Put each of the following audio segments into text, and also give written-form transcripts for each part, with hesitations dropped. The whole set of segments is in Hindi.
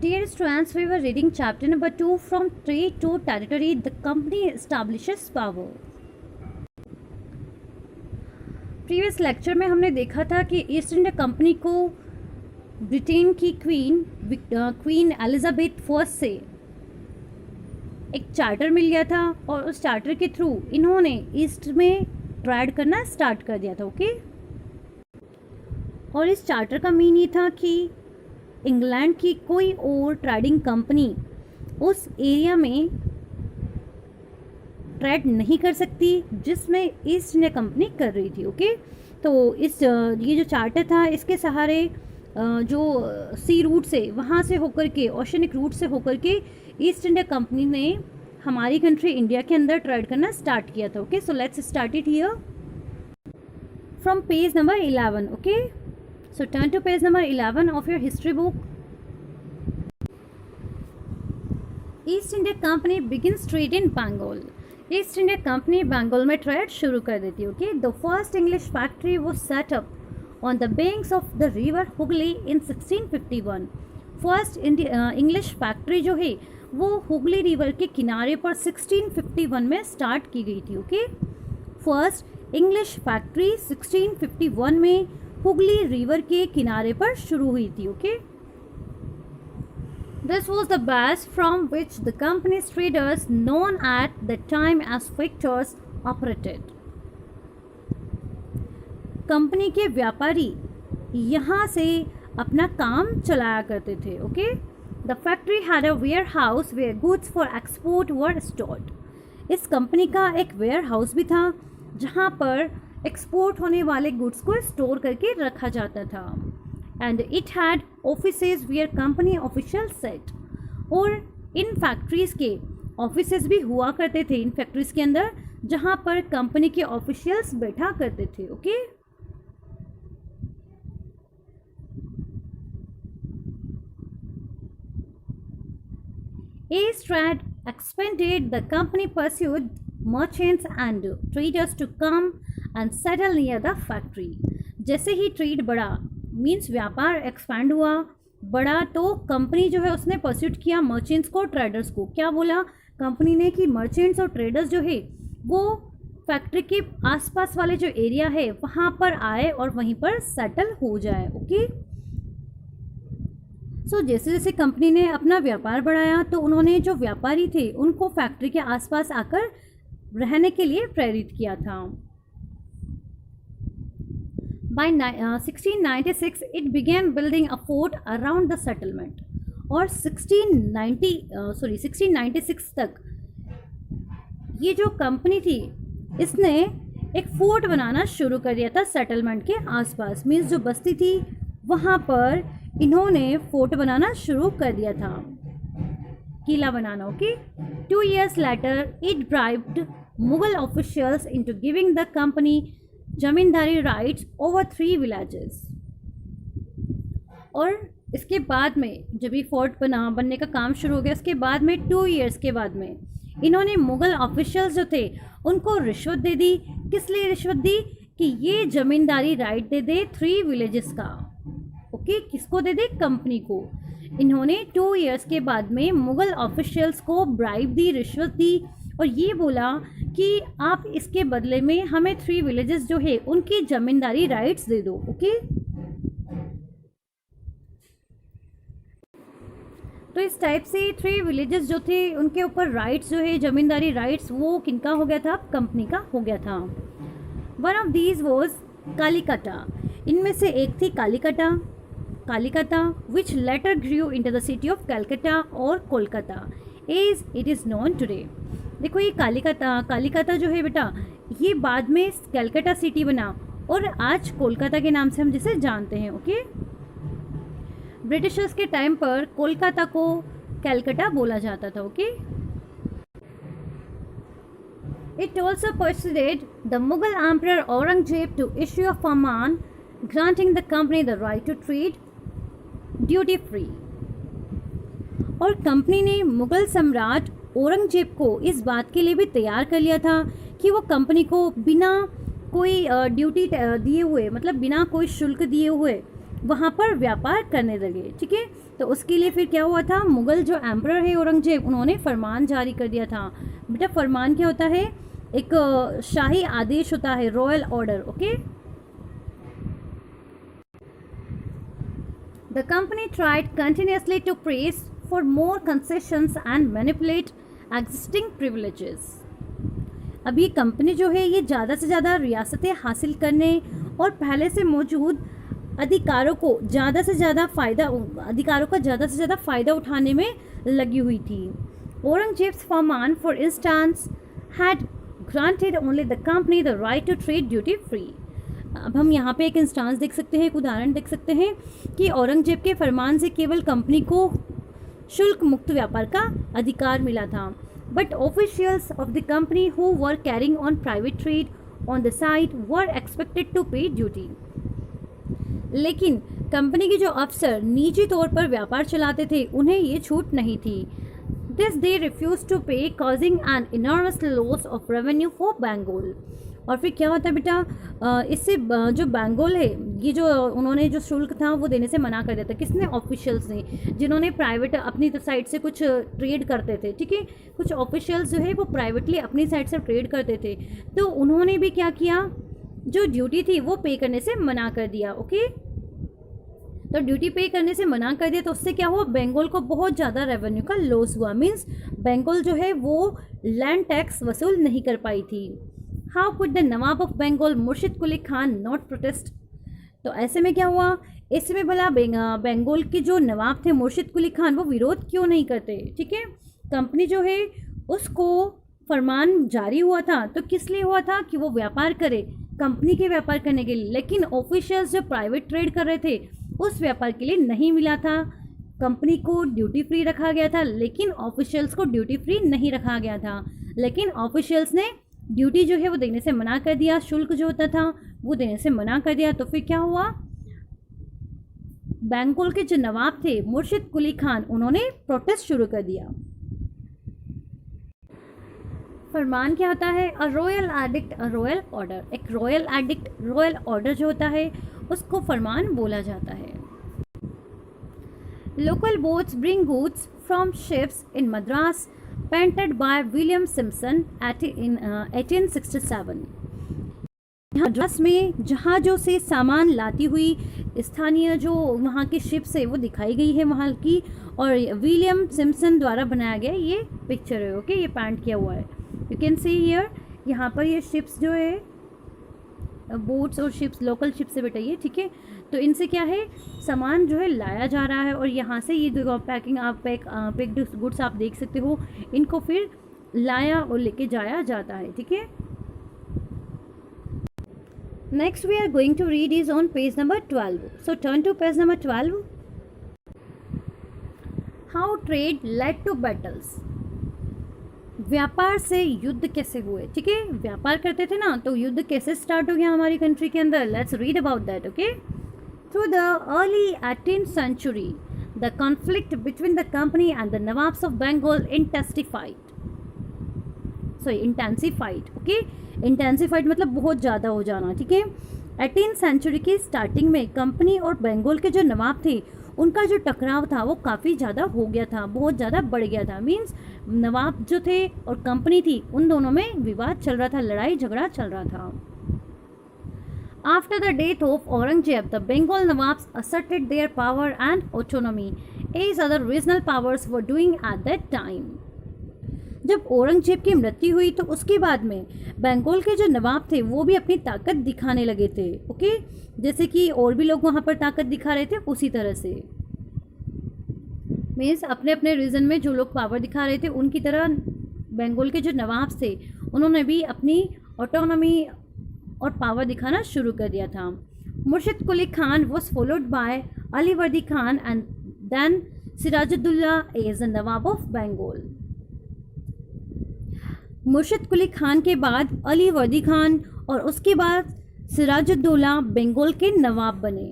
Dear students, we were reading chapter number 2 from Trade to Territory, the company establishes power. Previous lecture में हमने देखा था कि ईस्ट इंडिया कंपनी को ब्रिटेन की क्वीन एलिजाबेथ फर्स्ट से एक चार्टर मिल गया था और उस चार्टर के थ्रू इन्होंने ईस्ट में ट्रेड करना स्टार्ट कर दिया था। ओके, और इस चार्टर का मीन ये था कि इंग्लैंड की कोई और ट्रेडिंग कंपनी उस एरिया में ट्रेड नहीं कर सकती जिसमें ईस्ट इंडिया कंपनी कर रही थी। ओके, तो ये जो चार्टर था इसके सहारे जो सी रूट से वहाँ से होकर के ओशनिक रूट से होकर के ईस्ट इंडिया कंपनी ने हमारी कंट्री इंडिया के अंदर ट्रेड करना स्टार्ट किया था। Okay, so let's start it here from page number 11। Okay, so turn to page number 11 of your history book. East India Company begins trade in Bengal. East India Company Bengal में ट्रेड शुरू कर देती है। Okay, the first English factory was set up on the banks of the river Hooghly in 1651. First English factory जो है वो हुगली रिवर के किनारे पर 1651 में स्टार्ट की गई थी। ओके, फर्स्ट इंग्लिश फैक्ट्री 1651 में हुगली रिवर के किनारे पर शुरू हुई थी। Okay, this was the base from which the companies traders known at the time as factors operated. Company के व्यापारी यहाँ से अपना काम चलाया करते थे। Okay, the factory had a warehouse where goods for export were stored. इस कंपनी का एक वेयर हाउस भी था जहाँ पर एक्सपोर्ट होने वाले गुड्स को स्टोर करके रखा जाता था। And it had offices where company official set. और इन फैक्ट्रीज़ के ऑफिसेज भी हुआ करते थे इन फैक्ट्रीज़ के अंदर जहाँ पर कंपनी के ऑफिशियल्स बैठा करते थे। Okay, As trade expanded, the company pursued merchants and traders to come and settle near the factory. जैसे ही ट्रेड बढ़ा मीन्स व्यापार एक्सपैंड हुआ बढ़ा तो कंपनी जो है उसने परस्यूट किया मर्चेंट्स को ट्रेडर्स को। क्या बोला कंपनी ने कि मर्चेंट्स और ट्रेडर्स जो है वो फैक्ट्री के आसपास वाले जो एरिया है वहाँ पर आए और वहीं पर सेटल हो जाए। ओके, सो जैसे जैसे कंपनी ने अपना व्यापार बढ़ाया तो उन्होंने जो व्यापारी थे उनको फैक्ट्री के आसपास आकर रहने के लिए प्रेरित किया था। By 1696 it began building a fort around the settlement. और 1696 तक ये जो कंपनी थी इसने एक फोर्ट बनाना शुरू कर दिया था सेटलमेंट के आसपास। मीन्स जो बस्ती थी वहाँ पर इन्होंने फोर्ट बनाना शुरू कर दिया था, किला बनाना। Okay, 2 years later it bribed Mughal officials into giving the company zamindari rights over 3 villages। और इसके बाद में जब ये फोर्ट बनने का काम शुरू हो गया उसके बाद में 2 years के बाद में इन्होंने मुगल ऑफिशियल्स जो थे उनको रिश्वत दे दी। किस लिए रिश्वत दी कि ये जमींदारी राइट दे दे 3 villages का। ओके, किसको दे दे कंपनी को। इन्होंने 2 years के बाद में मुगल ऑफिशियल्स को ब्राइब दी, रिश्वत दी और ये बोला कि आप इसके बदले में हमें 3 villages जो है उनकी ज़मींदारी राइट्स दे दो। ओके, तो इस टाइप से 3 villages जो थे उनके ऊपर राइट्स जो है ज़मींदारी राइट्स वो किनका हो गया था, कंपनी का हो गया था। One of these was Kalikata. इनमें से एक थी कालीकटा which later grew into the city of Calcutta और Kolkata as it is known today। देखो ये कालीकटा जो है बेटा ये बाद में कलकत्ता सिटी बना और आज कोलकाता के नाम से हम जिसे जानते हैं। ओके, ब्रिटिशर्स के टाइम पर कोलकाता को कलकत्ता बोला जाता था। Okay, It also persuaded the Mughal Emperor Aurangzeb to issue a farman granting the company the right to trade duty free. और कंपनी ने मुगल सम्राट औरंगजेब को इस बात के लिए भी तैयार कर लिया था कि वो कंपनी को बिना कोई ड्यूटी दिए हुए मतलब बिना कोई शुल्क दिए हुए वहाँ पर व्यापार करने लगे, ठीक है। तो उसके लिए फिर क्या हुआ था, मुग़ल जो एम्परर है औरंगजेब, उन्होंने फरमान जारी कर दिया था। बेटा फरमान क्या होता है, एक शाही आदेश होता है, royal order, okay. The company tried continuously to press for more concessions and manipulate existing privileges. अब ये कंपनी जो है ये ज़्यादा से ज़्यादा रियासतें हासिल करने और पहले से मौजूद अधिकारों को ज़्यादा से ज़्यादा फ़ायदा उठाने में लगी हुई थी। Aurangzeb's farman for instance had granted only the company the right to trade duty free. अब हम यहाँ पे एक इंस्टांस देख सकते हैं, एक उदाहरण देख सकते हैं कि औरंगजेब के फरमान से केवल कंपनी को शुल्क मुक्त व्यापार का अधिकार मिला था, but officials of the company who were carrying on private trade on the side were expected to pay duty. लेकिन कंपनी के जो अफसर निजी तौर पर व्यापार चलाते थे उन्हें ये छूट नहीं थी। This they refuse to pay causing an enormous loss of revenue for Bengal. और फिर क्या होता है बेटा, इससे जो बंगाल है ये जो उन्होंने जो शुल्क था वो देने से मना कर दिया था। किसने, ऑफिशियल्स ने, जिन्होंने प्राइवेट अपनी साइड से कुछ ट्रेड करते थे, ठीक है। कुछ ऑफिशियल्स जो है वो प्राइवेटली अपनी साइड से ट्रेड करते थे, तो उन्होंने भी क्या किया, जो ड्यूटी थी वो पे करने से मना कर दिया, ओके। तो ड्यूटी पे करने से मना कर दिया तो उससे क्या हुआ, बंगाल को बहुत ज़्यादा रेवेन्यू का लॉस हुआ। मीन्स बंगाल जो है वो लैंड टैक्स वसूल नहीं कर पाई थी। How could the Nawab of Bengal Murshid Quli Khan not protest. तो ऐसे में क्या हुआ, इसमें भला बंगाल के जो नवाब थे मुर्शिद कुली खान वो विरोध क्यों नहीं करते, ठीक है। कंपनी जो है उसको फरमान जारी हुआ था तो किस लिए हुआ था, कि वो व्यापार करे, कंपनी के व्यापार करने के लिए। लेकिन ऑफिशियल्स जो प्राइवेट ट्रेड कर रहे थे उस व्यापार के लिए नहीं मिला था। कंपनी को ड्यूटी फ्री रखा गया था लेकिन ऑफिशियल्स को ड्यूटी फ्री नहीं रखा गया था। लेकिन ऑफिशियल्स ने ड्यूटी जो है वो देने से मना कर दिया, शुल्क जो होता था वो देने से मना कर दिया। तो फिर क्या हुआ, बंगाल के जो नवाब थे मुर्शिद कुली खान, उन्होंने प्रोटेस्ट शुरू कर दिया। फरमान क्या होता है, a royal addict, a royal order. एक रॉयल एडिक्ट, रॉयल ऑर्डर जो होता है उसको फरमान बोला जाता है। Local boats bring goods from ships in Madras painted by William Simpson in 1867। Madras में जहाज़ों से सामान लाती हुई स्थानीय जो वहाँ की शिप्स है वो दिखाई गई है वहाँ की, और विलियम सिम्पसन द्वारा बनाया गया ये पिक्चर है, ओके। ये पेंट किया हुआ है, यू कैन सी हियर। यहाँ पर ये शिप्स जो है, बोट्स और शिप्स, लोकल शिप्स से बेटा ये, ठीक है। तो इनसे क्या है, सामान जो है लाया जा रहा है और यहाँ से ये जो पैकिंग आप पैक्ड गुड्स आप देख सकते हो, इनको फिर लाया और लेके जाया जाता है, ठीक है। Next we are going to read is on page number 12। So turn to page number 12। How trade led to battles. व्यापार से युद्ध कैसे हुए, ठीक है। व्यापार करते थे ना, तो युद्ध कैसे स्टार्ट हो गया हमारी कंट्री के अंदर। Let's read about that, okay. Through the early 18th century the conflict between the company and the Nawabs of Bengal intensified, okay. Intensified मतलब बहुत ज़्यादा हो जाना, ठीक है। 18th century की स्टार्टिंग में कंपनी और बंगाल के जो नवाब थे उनका जो टकराव था वो काफ़ी ज़्यादा हो गया था, बहुत ज़्यादा बढ़ गया था। मीन्स नवाब जो थे और कंपनी थी उन दोनों में विवाद चल रहा था, लड़ाई झगड़ा चल रहा था। After the death of Aurangzeb, the Bengal Nawabs asserted their power and autonomy, as other regional powers were doing at that time. जब औरंगजेब की मृत्यु हुई तो उसके बाद में बंगाल के जो नवाब थे वो भी अपनी ताकत दिखाने लगे थे, ओके। जैसे कि और भी लोग वहाँ पर ताकत दिखा रहे थे उसी तरह से, मीन्स अपने अपने रीजन में जो लोग पावर दिखा रहे थे उनकी तरह बंगाल के जो नवाब थे उन्होंने भी अपनी ऑटोनॉमी और पावर दिखाना शुरू कर दिया था। Murshid Quli Khan was followed by Ali Vardi Khan and then Sirajuddaulah as the Nawab of Bengal. Murshid Quli Khan के बाद अली वर्दी खान और उसके बाद सिराजुद्दौला बंगाल के नवाब बने।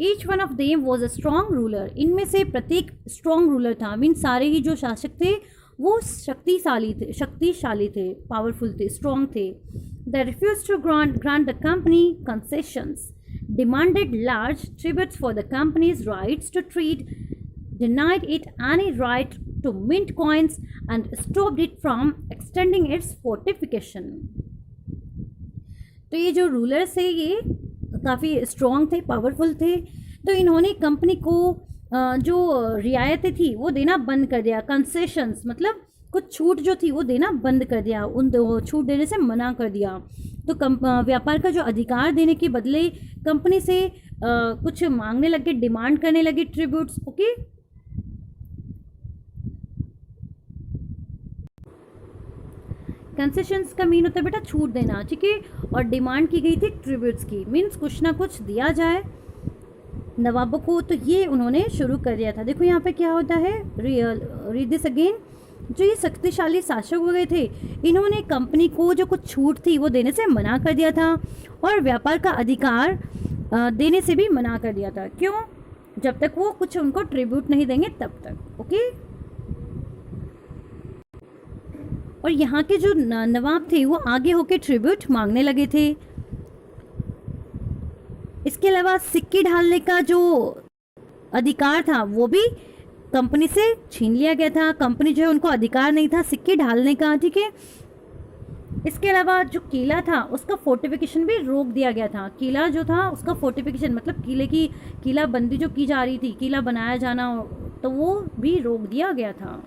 Each one of them was a strong ruler. इनमें से प्रत्येक स्ट्रॉन्ग रूलर था, मीन सारे ही जो शासक थे वो शक्तिशाली थे, पावरफुल थे, स्ट्रॉन्ग थे। They refused to grant the company concessions demanded large tributes for the company's rights to trade, denied it any right to mint coins, and stopped it from extending its fortification. तो ये जो रूलर्स है ये काफ़ी स्ट्रॉन्ग थे, पावरफुल थे, तो इन्होंने कंपनी को जो रियायतें थी वो देना बंद कर दिया. कंसेशंस मतलब कुछ छूट जो थी वो देना बंद कर दिया, उन छूट देने से मना कर दिया. तो व्यापार का जो अधिकार देने के बदले कंपनी से कुछ मांगने लगे, डिमांड करने लगे ट्रिब्यूट्स. ओके, कंसेशंस का मीन होता है बेटा छूट देना, ठीक है. और डिमांड की गई थी ट्रिब्यूट्स की, मीन्स कुछ ना कुछ दिया जाए नवाबों को. तो ये उन्होंने शुरू कर दिया था. देखो यहाँ पे क्या होता है, रीड दिस अगेन. जो ये शक्तिशाली शासक हो गए थे, इन्होंने कंपनी को जो कुछ छूट थी वो देने से मना कर दिया था और व्यापार का अधिकार देने से भी मना कर दिया था. क्यों? जब तक वो कुछ उनको ट्रिब्यूट नहीं देंगे तब तक. ओके, और यहाँ के जो नवाब थे वो आगे होके ट्रिब्यूट मांगने लगे थे. इसके अलावा सिक्के ढालने का जो अधिकार था वो भी कंपनी से छीन लिया गया था. कंपनी जो है उनको अधिकार नहीं था सिक्के ढालने का, ठीक है. इसके अलावा जो किला था उसका फोर्टिफिकेशन भी रोक दिया गया था. किला जो था उसका फोर्टिफिकेशन मतलब किले की किला बंदी जो की जा रही थी, किला बनाया जाना, तो वो भी रोक दिया गया था.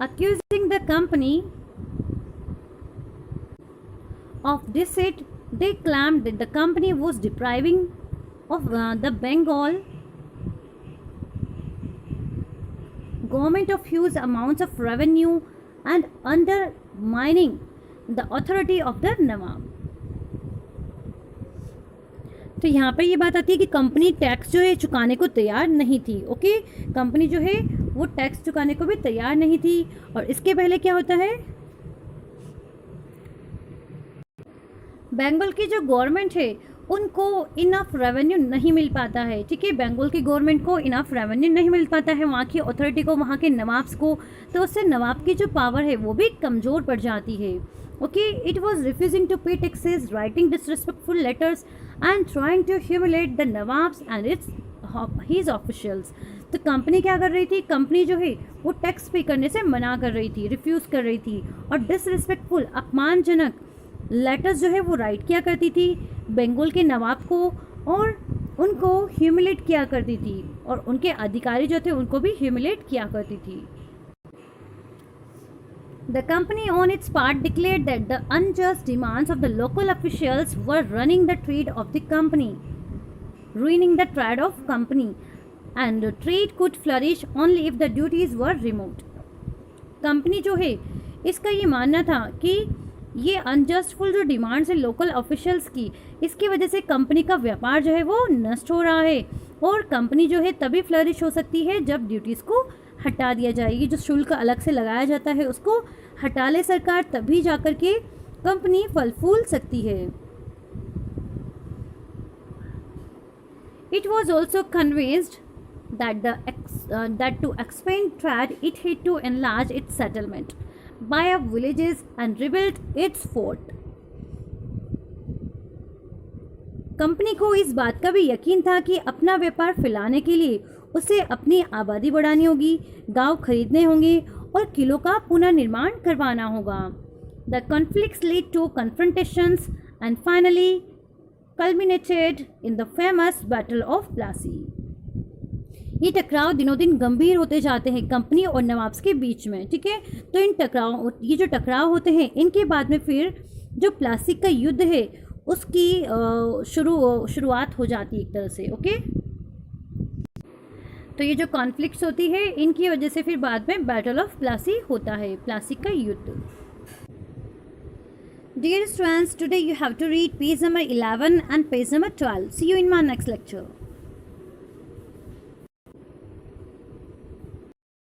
Accusing the company of deceit, they claimed that the company was depriving of the Bengal government of huge amounts of revenue and undermining the authority of the Nawab. तो यहाँ पर ये बात आती है कि कंपनी टैक्स जो है चुकाने को तैयार नहीं थी. ओके, कंपनी जो है वो टैक्स चुकाने को भी तैयार नहीं थी. और इसके पहले क्या होता है, बंगाल की जो गवर्नमेंट है उनको इनफ रेवेन्यू नहीं मिल पाता है, ठीक है. बंगाल की गवर्नमेंट को इनफ रेवेन्यू नहीं मिल पाता है, वहाँ की अथॉरिटी को, वहाँ के नवाब्स को, तो उससे नवाब की जो पावर है वो भी कमज़ोर पड़ जाती है. Okay, it was refusing to pay taxes, writing disrespectful letters and trying to humiliate the nawabs and his officials. तो कंपनी क्या कर रही थी, कंपनी जो है वो टैक्स पे करने से मना कर रही थी, रिफ्यूज़ कर रही थी, और डिसरिस्पेक्टफुल अपमानजनक लेटर्स जो है वो राइट किया करती थी बंगाल के नवाब को, और उनको ह्यूमिलेट किया करती थी, और उनके अधिकारी जो थे उनको भी ह्यूमिलेट किया करती थी. The company on its part declared that the unjust demands of the local officials were running the trade of the company, ruining the trade of company, and the trade could flourish only if the duties were removed. Company जो है इसका ये मानना था कि ये अनजस्टफुल जो डिमांड्स है लोकल ऑफिशियल्स की, इसकी वजह से कंपनी का व्यापार जो है वो नष्ट हो रहा है, और कंपनी जो है तभी फ्लरिश हो सकती है जब ड्यूटीज़ को हटा दिया जाएगी. जो शुल्क अलग से लगाया जाता है उसको हटा ले सरकार, तभी जाकर के कंपनी फल फूल सकती है. It was also convinced that to expand trade it had to enlarge its settlement, buy up villages and rebuild its fort. Company को इस बात का भी यकीन था कि अपना व्यापार फैलाने के लिए उसे अपनी आबादी बढ़ानी होगी, गांव खरीदने होंगे और किलों का पुनर्निर्माण करवाना होगा. The conflicts lead to confrontations and finally culminated in the famous battle of Plassey. ये टकराव दिनों दिन गंभीर होते जाते हैं कंपनी और नवाब्स के बीच में, ठीक है. तो ये जो टकराव होते हैं इनके बाद में फिर जो प्लासी का युद्ध है उसकी शुरुआत हो जाती है एक तरह से. ओके, तो ये जो कॉन्फ्लिक्ट्स होती है इनकी वजह से फिर बाद में बैटल ऑफ प्लासी होता है, प्लासी का युद्ध. Dear students, today you have to read page number 11 and page number 12. See you in my next lecture.